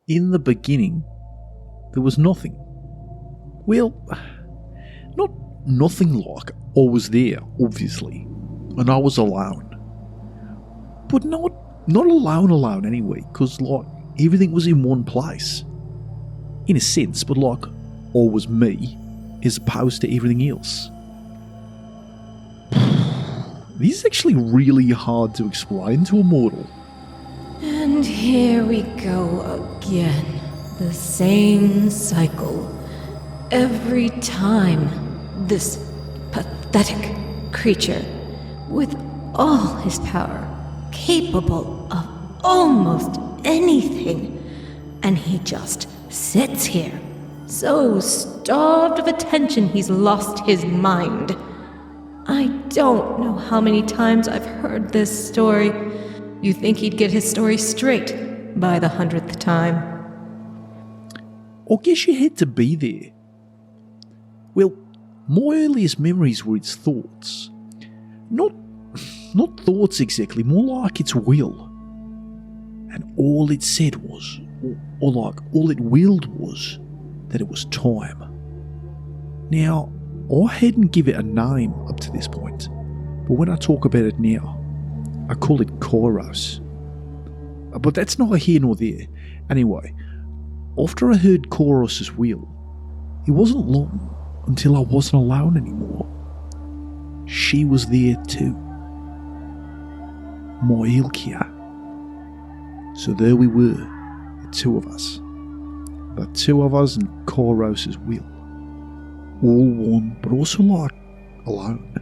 In the beginning, there was nothing. Well, not nothing like I was there, obviously, and I was alone. But not alone anyway, because like everything was in one place. In a sense, but like I was me as opposed to everything else. This is actually really hard to explain to a mortal. And here we go again. The same cycle. Every time this pathetic creature, with all his power, capable of almost anything, and he just sits here, so starved of attention he's lost his mind. I don't know how many times I've heard this story. You think he'd get his story straight by the 100th time. I guess you had to be there. Well, my earliest memories were its thoughts. Not thoughts exactly, more like its will. And all it said was, or like all it willed was, that it was time. Now, I hadn't given it a name up to this point, but when I talk about it now, I call it Kairos. But that's neither here nor there. Anyway, after I heard Kairos' will, it wasn't long until I wasn't alone anymore. She was there too. My Kier. So there we were, the two of us. The two of us and Kairos' will. All one, but also like alone.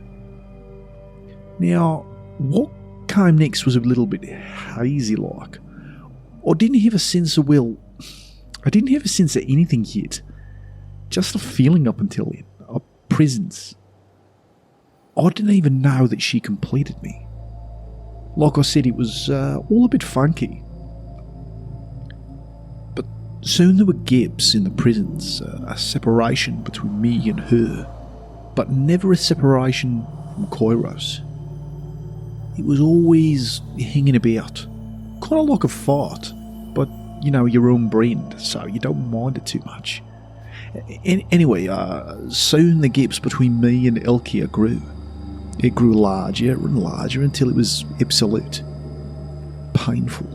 Now, what came next was a little bit hazy like. I didn't have a sense of anything yet. Just a feeling up until then, a presence. I didn't even know that she completed me. Like I said, it was all a bit funky. But soon there were gaps in the presence, a separation between me and her, but never a separation from Kairos. It was always hanging about, kind of like a fart, but you know, your own brand, so you don't mind it too much. Anyway, soon the gaps between me and Kier grew. It grew larger and larger until it was absolute. Painful.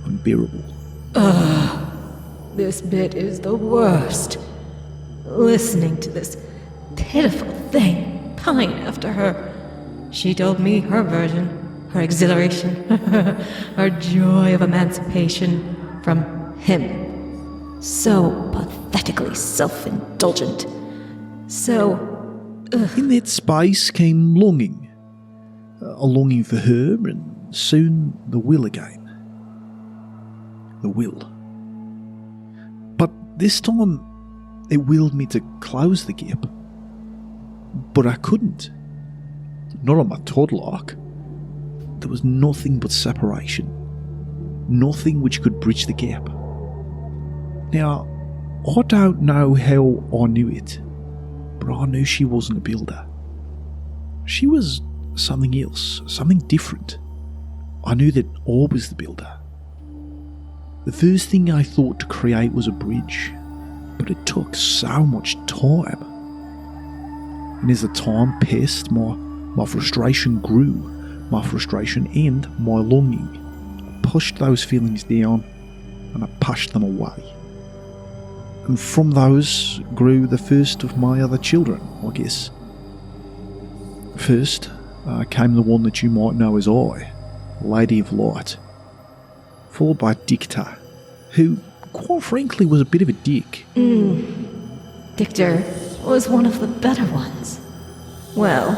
Unbearable. This bit is the worst. Listening to this pitiful thing pine after her. She told me her version, her exhilaration, her joy of emancipation from him. So pathetically self-indulgent. So... In that space came longing. A longing for her, and soon the will again. The will. But this time, it willed me to close the gap. But I couldn't. Not on my toddlark. There was nothing but separation. Nothing which could bridge the gap. Now, I don't know how I knew it, but I knew she wasn't a builder. She was something else, something different. I knew that I was the builder. The first thing I thought to create was a bridge, but it took so much time. And as the time passed, my frustration grew, my frustration and my longing. I pushed those feelings down and I pushed them away. And from those grew the first of my other children, I guess. First came the one that you might know as I, Lady of Light, followed by Dicta, who, quite frankly, was a bit of a dick. Dictor was one of the better ones. Well,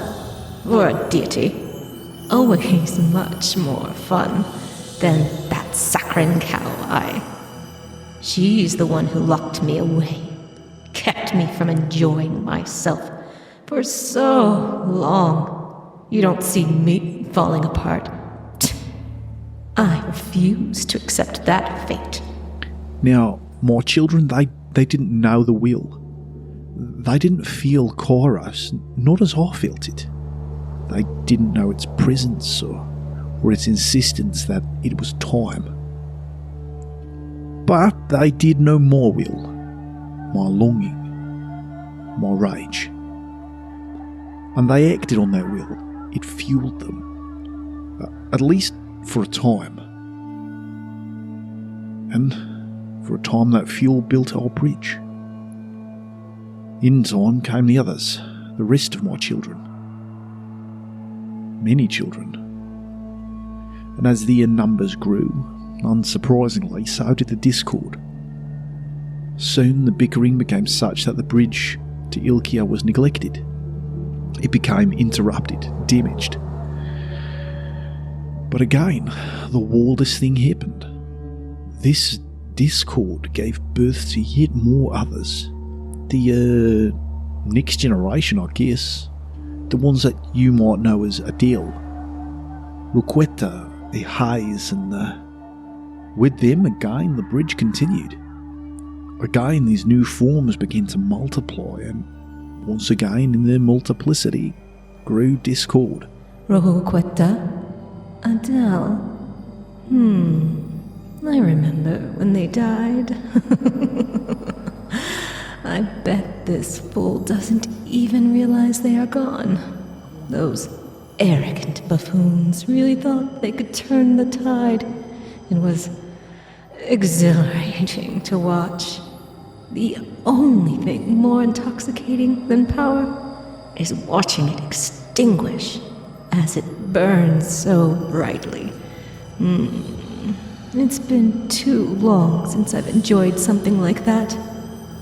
for a deity, always much more fun than that saccharine cow eye. She's the one who locked me away, kept me from enjoying myself for so long. You don't see me falling apart. I refuse to accept that fate. Now, my children, they didn't know the will. They didn't feel Kairos, not as I felt it. They didn't know its presence or its insistence that it was time. But they did know my will, my longing, my rage. And they acted on that will. It fueled them, at least for a time. And for a time that fuel built our bridge. In time came the others, the rest of my children. Many children. And as their numbers grew, unsurprisingly, so did the discord. Soon the bickering became such that the bridge to Ilkia was neglected. It became interrupted, damaged. But again, the wildest thing happened. This discord gave birth to yet more others. The next generation, I guess. The ones that you might know as Adele, Ruqueta, Hayes, and with them again the bridge continued. Again these new forms began to multiply, and once again in their multiplicity grew discord. Ruqueta? Adele? I remember when they died. I bet this fool doesn't even realize they are gone. Those arrogant buffoons really thought they could turn the tide. It was exhilarating to watch. The only thing more intoxicating than power is watching it extinguish as it burns so brightly. It's been too long since I've enjoyed something like that.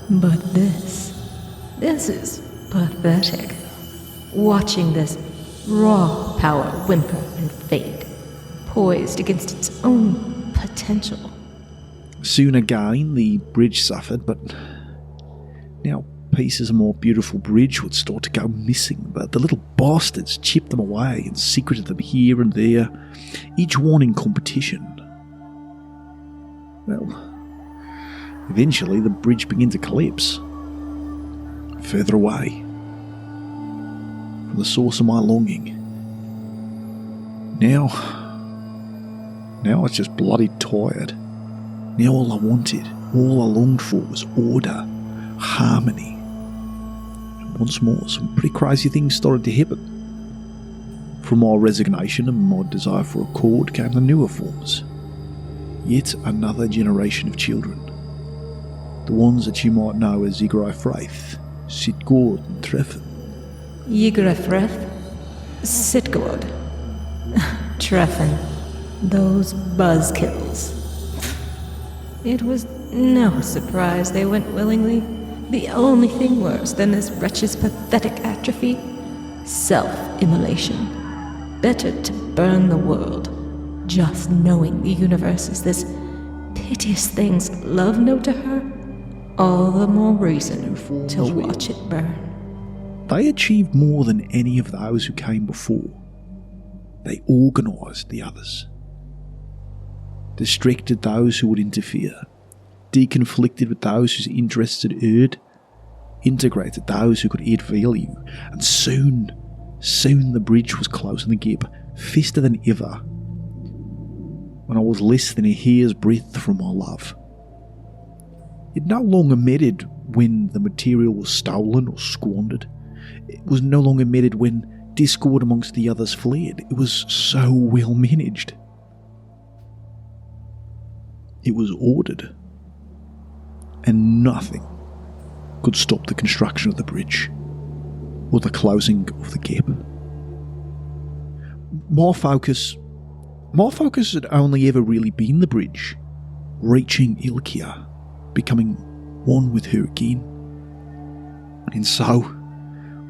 But this is pathetic. Watching this raw power whimper and fade, poised against its own potential. Soon again the bridge suffered, but now pieces of more beautiful bridge would start to go missing, but the little bastards chipped them away and secreted them here and there, each one in competition. Well, eventually the bridge began to collapse, further away from the source of my longing. Now I was just bloody tired. Now all I wanted, all I longed for was order, harmony. And once more, some pretty crazy things started to happen. From my resignation and my desire for accord came the newer forms. Yet another generation of children. The ones that you might know as Gnilfiet, Sitgord and Treffen. Gnilfiet, Sitgord, Treffen, those buzzkills. It was no surprise they went willingly. The only thing worse than this wretch's pathetic atrophy, self-immolation. Better to burn the world, just knowing the universe is this piteous thing's love note to her. All the more reason to watch it burn. They achieved more than any of those who came before. They organised the others. Distracted those who would interfere. Deconflicted with those whose interests it erred. Integrated those who could add value. And soon the bridge was closing the gap, faster than ever. When I was less than a hair's breadth from my love. It no longer mattered when the material was stolen or squandered. It was no longer mattered when discord amongst the others fled. It was so well managed. It was ordered. And nothing could stop the construction of the bridge or the closing of the gap. My focus had only ever really been the bridge, reaching Ilkia, becoming one with her again. And so,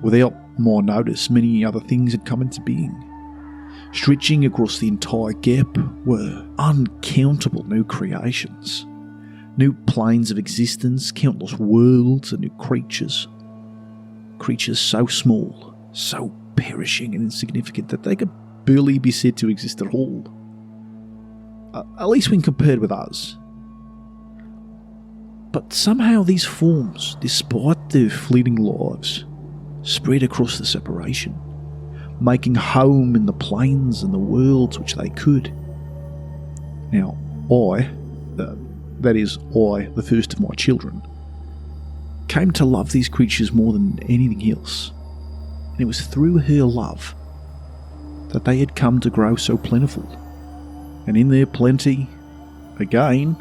without my notice, many other things had come into being. Stretching across the entire gap were uncountable new creations, new planes of existence, countless worlds and new creatures. Creatures so small, so perishing and insignificant that they could barely be said to exist at all. At least when compared with us. But somehow these forms, despite their fleeting lives, spread across the separation, making home in the planes and the worlds which they could. Now, that is, I, the first of my children, came to love these creatures more than anything else. And it was through her love that they had come to grow so plentiful. And in their plenty, again,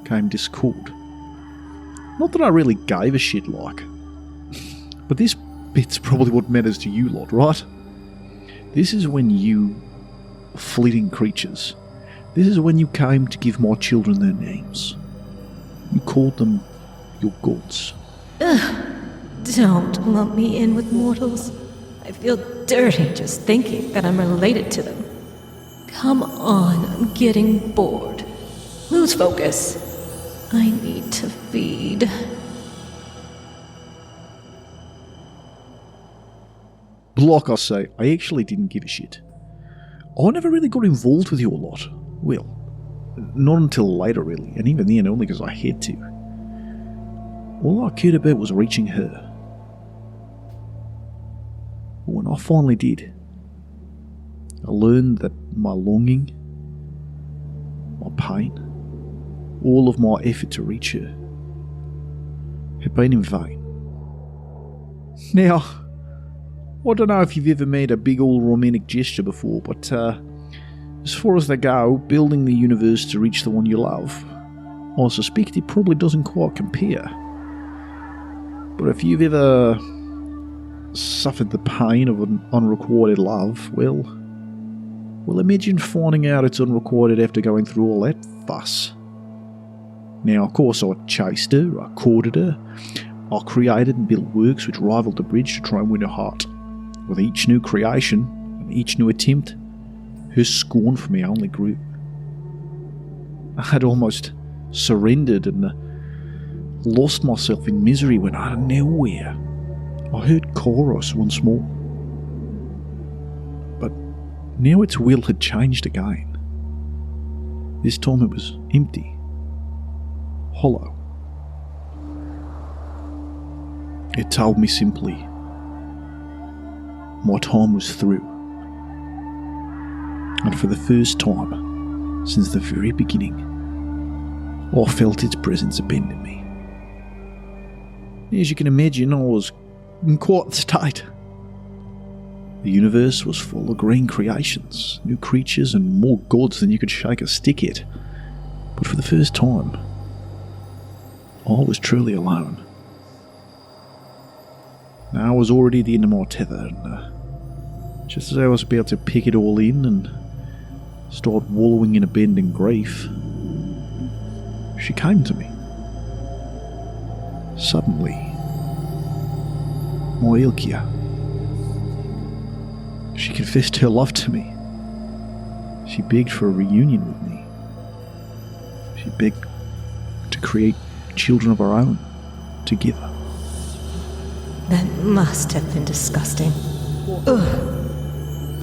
came discord. Not that I really gave a shit like. But this bit's probably what matters to you lot, right? This is when you fleeting creatures. This is when you came to give my children their names. You called them your gods. Ugh, don't lump me in with mortals. I feel dirty just thinking that I'm related to them. Come on, I'm getting bored. Lose focus. I need to feed. But like I say, I actually didn't give a shit. I never really got involved with your lot. Well, not until later really, and even then only because I had to. All I cared about was reaching her. But when I finally did, I learned that my longing, my pain, all of my effort to reach her had been in vain. Now, I don't know if you've ever made a big old romantic gesture before, but as far as they go, building the universe to reach the one you love, I suspect it probably doesn't quite compare. But if you've ever suffered the pain of an unrequited love, well, imagine finding out it's unrequited after going through all that fuss. Now, of course, I chased her, I courted her, I created and built works which rivaled the bridge to try and win her heart. With each new creation and each new attempt, her scorn for me only grew. I had almost surrendered and lost myself in misery when out of nowhere I heard chorus once more. But now its will had changed again. This time it was empty, hollow. It told me simply, my time was through. And for the first time since the very beginning, I felt its presence abandon me. As you can imagine, I was in quite the state. The universe was full of green creations, new creatures, and more gods than you could shake a stick at. But for the first time, I was truly alone. Now, I was already at the end of my tether, and just as I was about to pick it all in and start wallowing in abandoned grief, she came to me. Suddenly, my Kier. She confessed her love to me. She begged for a reunion with me. She begged to create children of our own, together. That must have been disgusting. Ugh.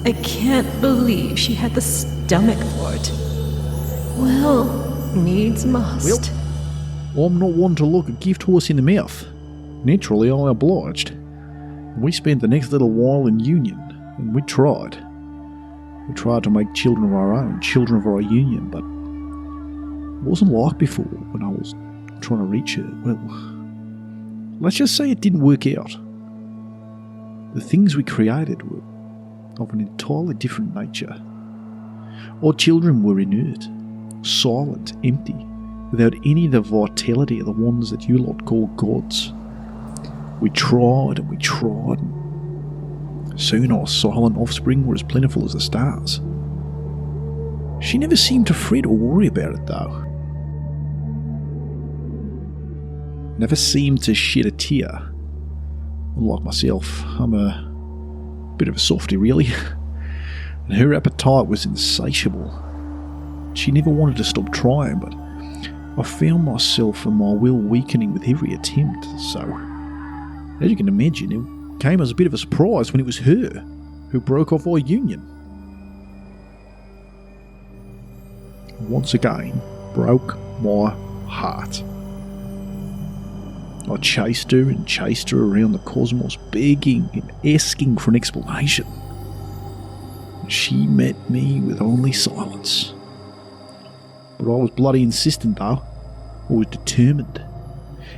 I can't believe she had the stomach for it. Well, needs must. Well, I'm not one to look a gift horse in the mouth. Naturally, I obliged. We spent the next little while in union, and we tried. We tried to make children of our own, children of our union, but it wasn't like before when I was trying to reach her. Well, let's just say it didn't work out. The things we created were of an entirely different nature. Our children were inert, silent, empty, without any of the vitality of the ones that you lot call gods. We tried and we tried, and soon our silent offspring were as plentiful as the stars. She never seemed to fret or worry about it, though. Never seemed to shed a tear. Unlike myself, I'm a bit of a softy, really, and her appetite was insatiable. She never wanted to stop trying, but I found myself and my will weakening with every attempt, so as you can imagine, it came as a bit of a surprise when it was her who broke off our union. Once again, broke my heart. I chased her and chased her around the cosmos, begging and asking for an explanation. She met me with only silence. But I was bloody insistent, though. I was determined.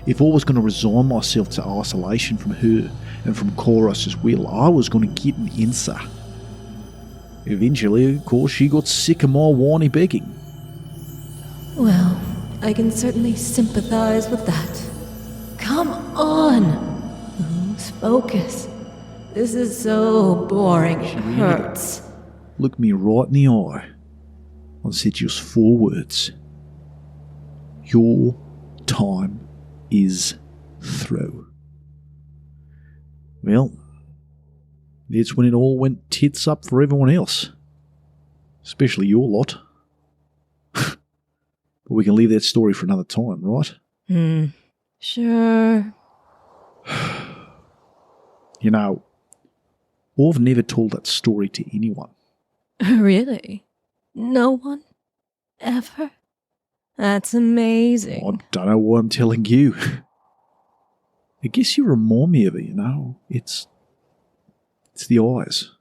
If I was going to resign myself to isolation from her and from Chorus's will, I was going to get an answer. Eventually, of course, she got sick of my whiny begging. Well, I can certainly sympathize with that. Come on! Lose focus. This is so boring, it hurts. Look me right in the eye. I said just 4 words. Your time is through. Well, that's when it all went tits up for everyone else. Especially your lot. But we can leave that story for another time, right? Sure. You know, I've never told that story to anyone. Really? No one? Ever? That's amazing. I don't know why I'm telling you. I guess you remind me of it, you know. It's the eyes.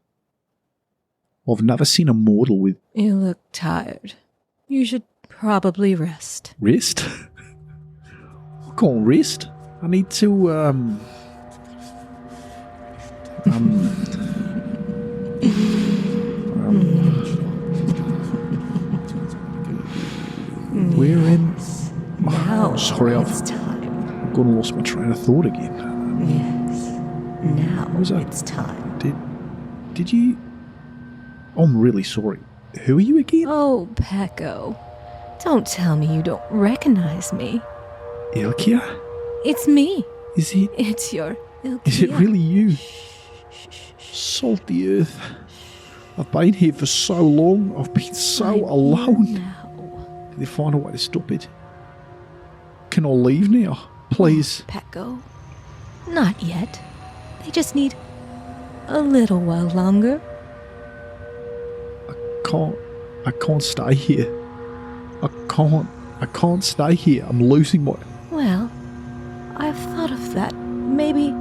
I've never seen a mortal with... You look tired. You should probably rest. Rest? I can't rest. I need to, Where in... Now sorry, it's time. I've lost my train of thought again. Yes. Now was that? it's time. Did you... I'm really sorry. Who are you again? Oh, Pekko. Don't tell me you don't recognize me. Ilkia? It's me. Is it... It's your Ilkia. Is it really you? Salt the earth. I've been here for so long. I've been so alone. Now. Did they find a way to stop it? Can I leave now? Please. Pekko. Not yet. They just need a little while longer. I can't stay here. I can't stay here. I'm losing my... Well, I've thought of that. Maybe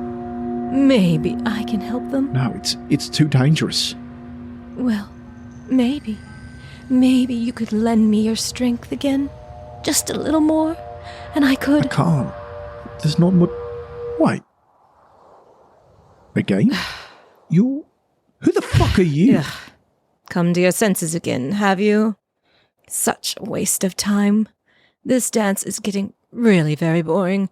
I can help them. No, it's too dangerous. Well, maybe you could lend me your strength again. Just a little more, and I could... I can't. There's not much... Wait. Again? You're... Who the fuck are you? Ugh. Come to your senses again, have you? Such a waste of time. This dance is getting really very boring.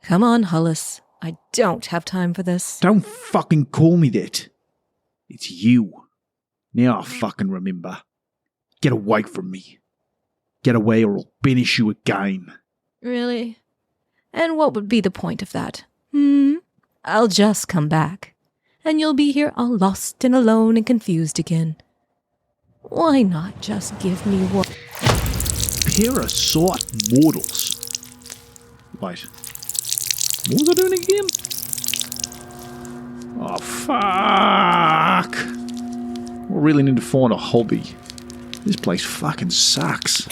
Come on, Hullis. I don't have time for this. Don't fucking call me that. It's you. Now I fucking remember. Get away from me. Get away or I'll banish you again. Really? And what would be the point of that? I'll just come back. And you'll be here all lost and alone and confused again. Why not just give me one? Parasite mortals. Wait. What was I doing again? Oh, fuck. I really need to find a hobby. This place fucking sucks.